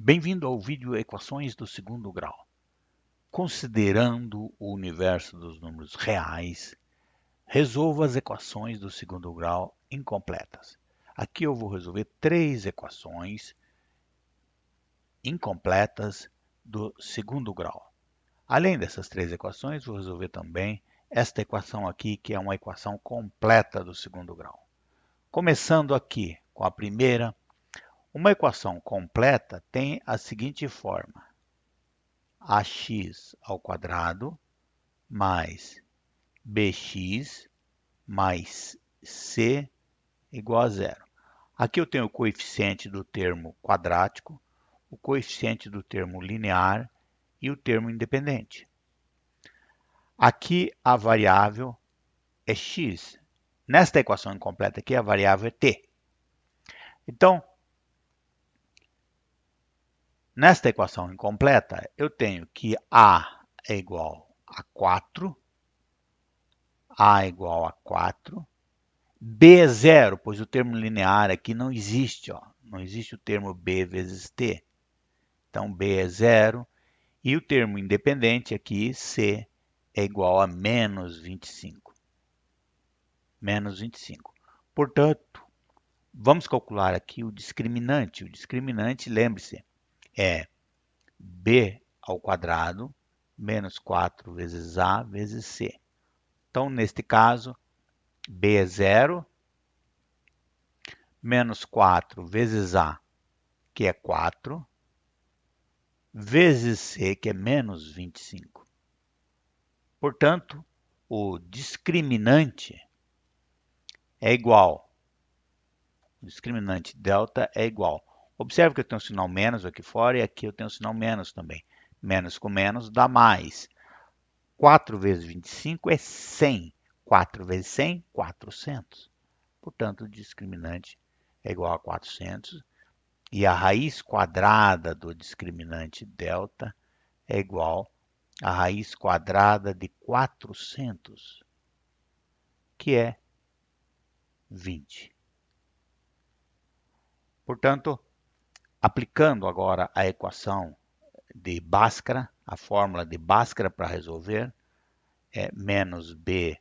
Bem-vindo ao vídeo Equações do segundo grau. Considerando o universo dos números reais, resolva as equações do segundo grau incompletas. Aqui eu vou resolver três equações incompletas do segundo grau. Além dessas três equações, vou resolver também esta equação aqui, que é uma equação completa do segundo grau. Começando aqui com a primeira, uma equação completa tem a seguinte forma: ax ao quadrado mais bx mais c igual a zero. Aqui eu tenho o coeficiente do termo quadrático, o coeficiente do termo linear e o termo independente. Aqui a variável é x. Nesta equação incompleta aqui, a variável é t. Então, nesta equação incompleta, eu tenho que a é igual a 4, a igual a 4, b é zero, pois o termo linear aqui não existe, ó. Não existe o termo b vezes t. Então, b é zero. E o termo independente aqui, c, é igual a menos 25. Menos 25. Portanto, vamos calcular aqui o discriminante. O discriminante, lembre-se, é b ao quadrado menos 4 vezes a vezes c. Então, neste caso, b é zero, menos 4 vezes a, que é 4, vezes c, que é menos 25. Portanto, o discriminante é igual. O discriminante delta é igual. Observe que eu tenho um sinal menos aqui fora e aqui eu tenho um sinal menos também. Menos com menos dá mais. 4 vezes 25 é 100. 4 vezes 100, 400. Portanto, o discriminante é igual a 400. E a raiz quadrada do discriminante delta é igual a raiz quadrada de 400, que é 20. Portanto, aplicando agora a equação de Bhaskara, a fórmula de Bhaskara para resolver, é menos b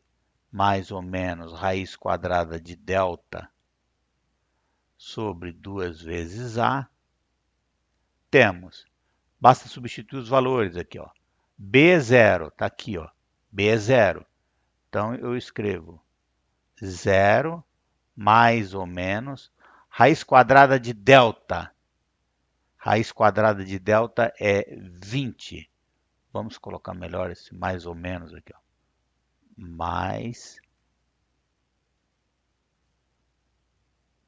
mais ou menos raiz quadrada de delta sobre 2 vezes a, temos, basta substituir os valores aqui, ó. B é zero, está aqui, ó. B é zero. Então, eu escrevo 0 mais ou menos raiz quadrada de delta. Raiz quadrada de delta é 20. Vamos colocar melhor esse mais ou menos aqui, ó.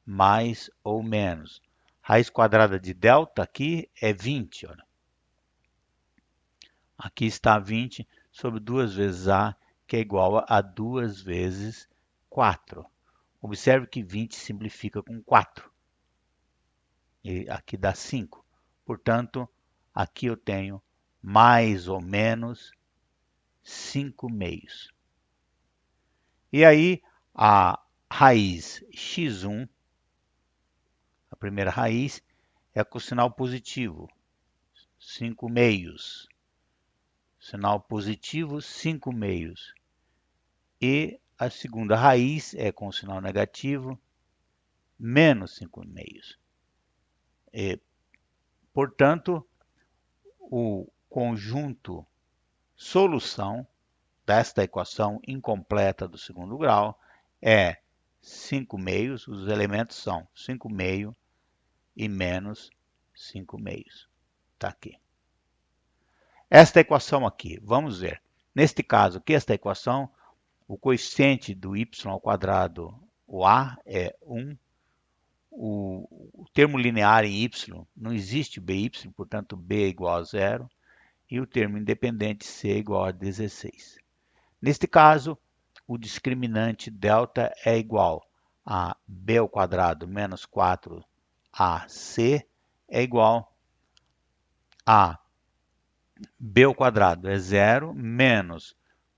Mais ou menos. Raiz quadrada de delta aqui é 20. Olha. Aqui está 20 sobre 2 vezes a, que é igual a 2 vezes 4. Observe que 20 simplifica com 4. E aqui dá 5. Portanto, aqui eu tenho mais ou menos 5 meios. E aí, a raiz x1, a primeira raiz, é com sinal positivo, 5 meios. Sinal positivo, 5 meios. E a segunda raiz é com sinal negativo, menos 5 meios. E, portanto, o conjunto solução desta equação incompleta do segundo grau é 5 meios, os elementos são 5 meios e menos 5 meios. Está aqui. Esta equação aqui, vamos ver. Neste caso aqui, esta equação, o coeficiente do y ao quadrado, o a, é 1. O termo linear em y, não existe by, portanto, b é igual a 0. E o termo independente c é igual a 16. Neste caso, o discriminante delta é igual a b ao quadrado menos 4ac é igual a b ao quadrado é 0 menos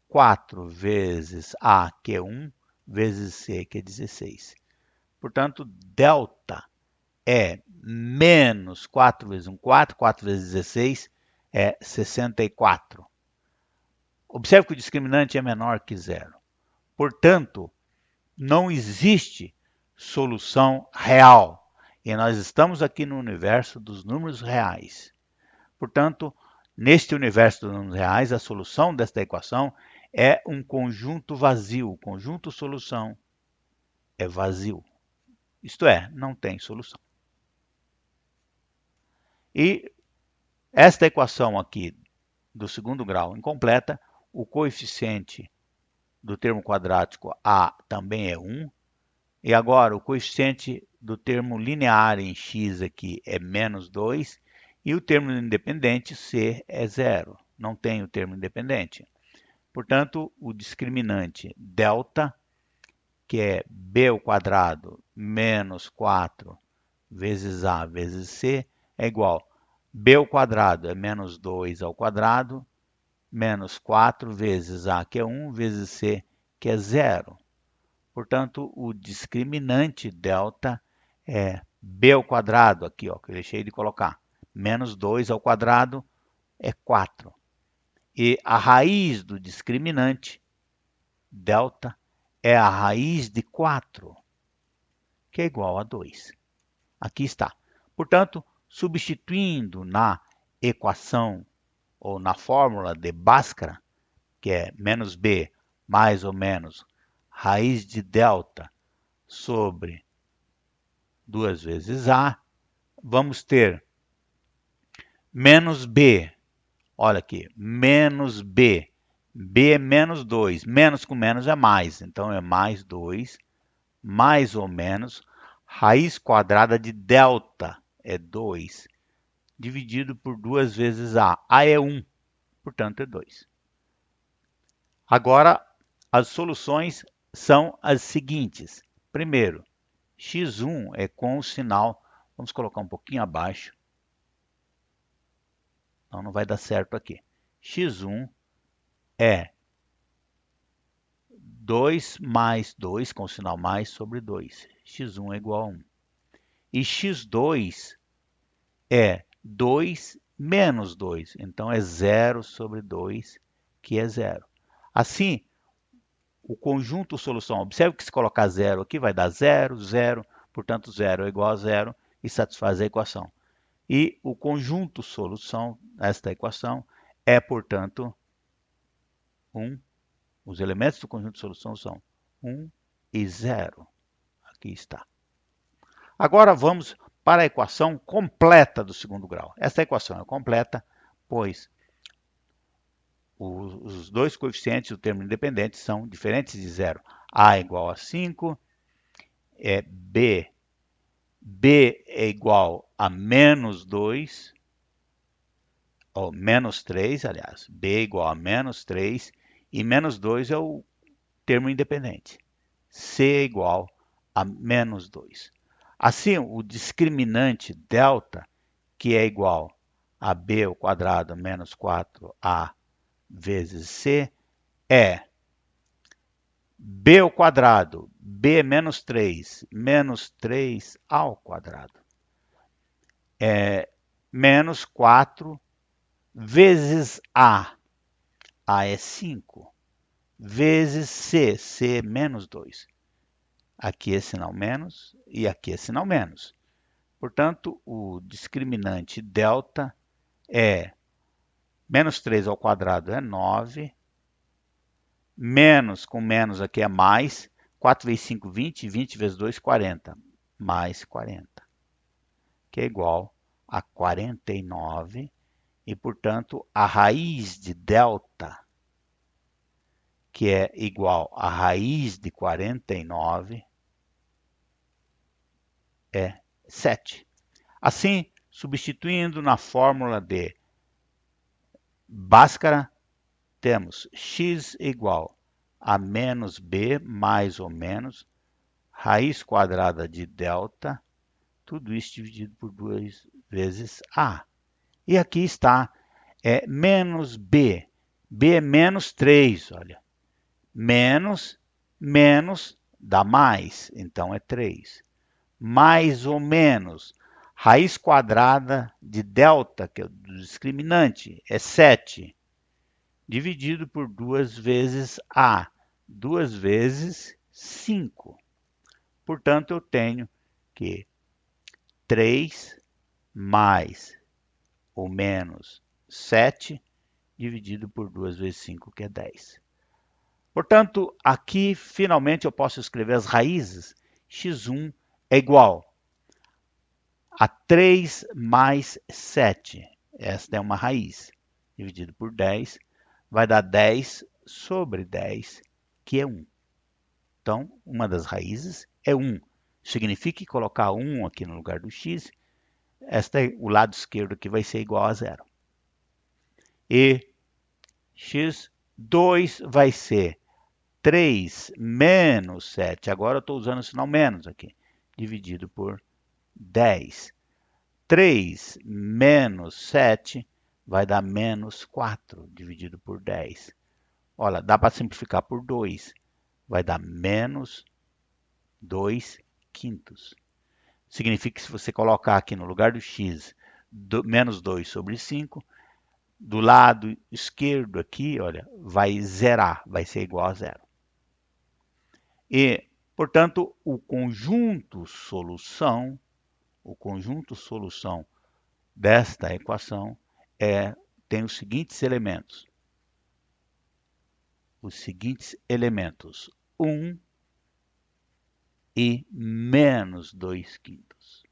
4 vezes a, que é 1, vezes c, que é 16. Portanto, delta é menos 4 vezes 1, 4. 4 vezes 16 é 64. Observe que o discriminante é menor que zero. Portanto, não existe solução real. E nós estamos aqui no universo dos números reais. Portanto, neste universo dos números reais, a solução desta equação é um conjunto vazio. O conjunto solução é vazio. Isto é, não tem solução. E esta equação aqui do segundo grau incompleta, o coeficiente do termo quadrático A também é 1. E agora o coeficiente do termo linear em x aqui é menos 2. E o termo independente C é 0. Não tem o termo independente. Portanto, o discriminante delta, que é b ao quadrado menos 4 vezes a vezes c, é igual a b ao quadrado é menos 2 ao quadrado, menos 4 vezes a, que é 1, vezes c, que é 0. Portanto, o discriminante delta é b ao quadrado, aqui, ó, que eu deixei de colocar, menos 2 ao quadrado é 4. E a raiz do discriminante delta é a raiz de 4, que é igual a 2. Aqui está. Portanto, substituindo na equação ou na fórmula de Bhaskara, que é menos b mais ou menos raiz de delta sobre 2 vezes a, vamos ter menos b, olha aqui, menos b, b é menos 2, menos com menos é mais, então é mais 2, mais ou menos, raiz quadrada de delta é 2, dividido por 2 vezes a. A é 1, portanto é 2. Agora, as soluções são as seguintes. Primeiro, x1 é com o sinal, vamos colocar um pouquinho abaixo, então não vai dar certo aqui. x1 é 2 mais 2, com o sinal mais, sobre 2. x1 é igual a 1. E x2 é 2 menos 2, então é 0 sobre 2, que é 0. Assim, o conjunto solução, observe que se colocar 0 aqui vai dar 0, 0, portanto 0 é igual a 0 e satisfaz a equação. E o conjunto solução desta equação é, portanto, 1. Os elementos do conjunto solução são 1 e 0. Aqui está. Agora vamos para a equação completa do segundo grau. Esta equação é completa, pois os dois coeficientes do termo independente são diferentes de zero. A é igual a 5, b é igual a menos 2, ou menos 3, aliás, b é igual a menos 3, e menos 2 é o termo independente. C é igual a menos 2. Assim, o discriminante delta, que é igual a b ao quadrado menos 4a vezes c, é b ao quadrado, b é menos 3 ao quadrado, é menos 4 vezes a é 5, vezes c é menos 2. Aqui é sinal menos e aqui é sinal menos. Portanto, o discriminante delta é menos 3 ao quadrado é 9, menos com menos aqui é mais, 4 vezes 5, 20, 20 vezes 2, 40, mais 40, que é igual a 49, e, portanto, a raiz de delta, que é igual a raiz de 49, é 7. Assim, substituindo na fórmula de Bhaskara, temos x igual a menos b mais ou menos raiz quadrada de delta, tudo isso dividido por 2 vezes a. E aqui está, menos b. B é menos 3, olha. Menos dá mais, então é 3. Mais ou menos. Raiz quadrada de delta, que é o discriminante, é 7, dividido por 2 vezes A, 2 vezes 5. Portanto, eu tenho que 3 mais ou menos 7 dividido por 2 vezes 5, que é 10. Portanto, aqui, finalmente, eu posso escrever as raízes. X1 é igual a 3 mais 7. Esta é uma raiz. Dividido por 10, vai dar 10 sobre 10, que é 1. Então, uma das raízes é 1. Significa que colocar 1 aqui no lugar do x, o lado esquerdo aqui vai ser igual a 0. E x2 vai ser 3 menos 7. Agora eu estou usando o sinal menos aqui. Dividido por 10. 3 menos 7 vai dar menos 4, dividido por 10. Olha, dá para simplificar por 2. Vai dar menos 2 quintos. Significa que se você colocar aqui no lugar do x, menos 2 sobre 5, do lado esquerdo aqui, olha, vai zerar, vai ser igual a 0. E, portanto, o conjunto solução desta equação tem os seguintes elementos. 1 e menos 2 quintos.